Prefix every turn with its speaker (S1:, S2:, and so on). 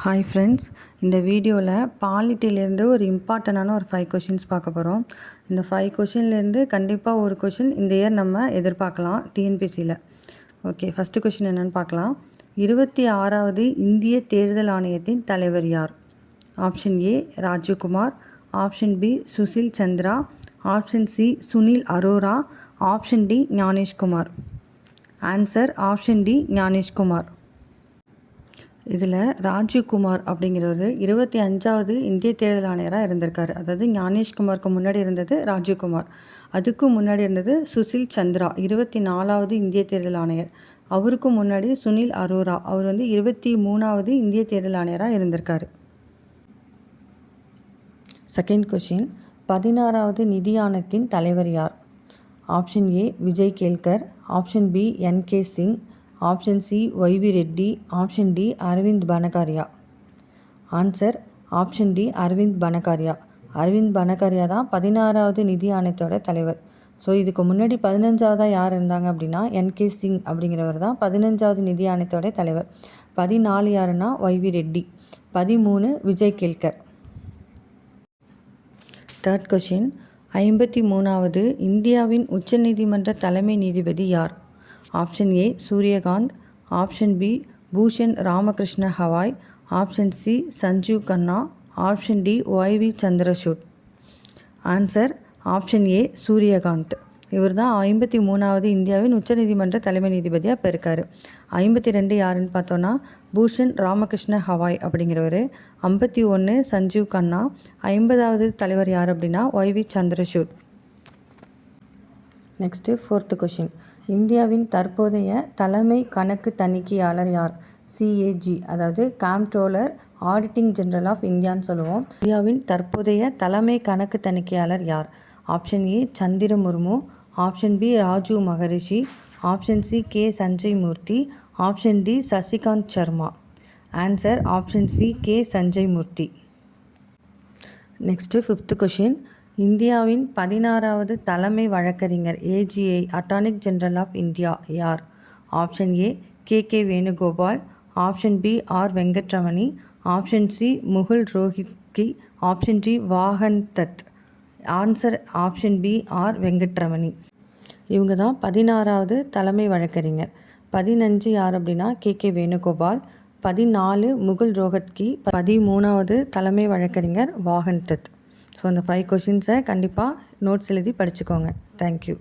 S1: Hi friends, இந்த வீடியோவில் பாலிட்டிலேருந்து ஒரு இம்பார்ட்டண்டான ஒரு 5 கொஷின்ஸ் பார்க்க போகிறோம். இந்த 5 கொஷின்லேருந்து கண்டிப்பாக ஒரு கொஷின் இந்த இயர் நம்ம எதிர்பார்க்கலாம் டிஎன்பிசியில். ஓகே, ஃபஸ்ட்டு கொஷின் என்னென்னு பார்க்கலாம். 26வது இந்திய தேர்தல் ஆணையத்தின் தலைவர் யார்? Option A Rajiv Kumar, option B Sushil Chandra, option C Sunil Arora, option D Gyanesh Kumar. Answer option D Gyanesh Kumar. இதில் ராஜீவ்குமார் அப்படிங்கிறவர் 25வது இந்திய தேர்தல் ஆணையராக இருந்திருக்காரு. அதாவது ஞானேஷ்குமாருக்கு முன்னாடி இருந்தது ராஜீவ்குமார், அதுக்கு முன்னாடி இருந்தது சுசில் சந்திரா 24வது இந்திய தேர்தல் ஆணையர், அவருக்கும் முன்னாடி சுனில் அரோரா, அவர் 23வது இந்திய தேர்தல் ஆணையராக இருந்திருக்காரு. செகண்ட் கொஷின், 16வது நிதி ஆணையத்தின் தலைவர் யார்? Option A Vijay Kelkar, option B N K. Singh, option C Y V Reddy, option D Arvind Panagariya. Answer option D Arvind Panagariya. Arvind Panagariya தான் 16வது நிதி ஆணையத்தோட தலைவர். ஸோ இதுக்கு முன்னாடி 15வதாக யார் இருந்தாங்க அப்படின்னா என்.கே. சிங் அப்படிங்கிறவர் தான் 15வது நிதி ஆணையத்தோட தலைவர். 14 யாருன்னா Y V Reddy, 13 Vijay Kelkar. Third question, 53வது இந்தியாவின் உச்சநீதிமன்ற தலைமை நீதிபதி யார்? Option A Suryakant, option B Bhushan Ramakrishna Gavai, option C Sanjiv Khanna, option D Y V Chandrachud. Answer option A Suryakant. இவர் தான் 53வது இந்தியாவின் உச்சநீதிமன்ற தலைமை நீதிபதியாக இப்போ இருக்கார். 52 யாருன்னு பார்த்தோன்னா பூஷன் ராமகிருஷ்ண ஹவாய் அப்படிங்கிறவர், 51 சஞ்சீவ் கன்னா, 50வது தலைவர் யார் அப்படின்னா YV Chandrachud. Next fourth question, இந்தியாவின் தற்போதைய தலைமை கணக்கு தணிக்கையாளர் யார்? சிஏஜி, அதாவது காம்ப்ட்ரோலர் ஆடிட்டிங் ஜெனரல் ஆஃப் இந்தியான்னு சொல்லுவோம். இந்தியாவின் தற்போதைய தலைமை கணக்கு தணிக்கையாளர் யார்? Option A Chandra Murmu, option B Rajiv Maharishi, option C K Sanjay Murthy, option D Shashikant Sharma. Answer option C K Sanjay Murthy. Next fifth question, இந்தியாவின் 16வது தலைமை வழக்கறிஞர் AGI attorney general of India யார்? Option A K Venugopal, option B R Venkataramani, option C Mukul Rohatgi, option D Vahan Datt. Answer option B R Venkataramani. இவங்க தான் 16வது தலைமை வழக்கறிஞர். 15 யார் அப்படின்னா கே வேணுகோபால், 14 முகுல் ரோஹத்கி, 13வது தலைமை வழக்கறிஞர் வாகன் தத். ஸோ அந்த 5 கொஷின்ஸை கண்டிப்பாக நோட்ஸ் எழுதி படிச்சுக்கோங்க. தேங்க்யூ.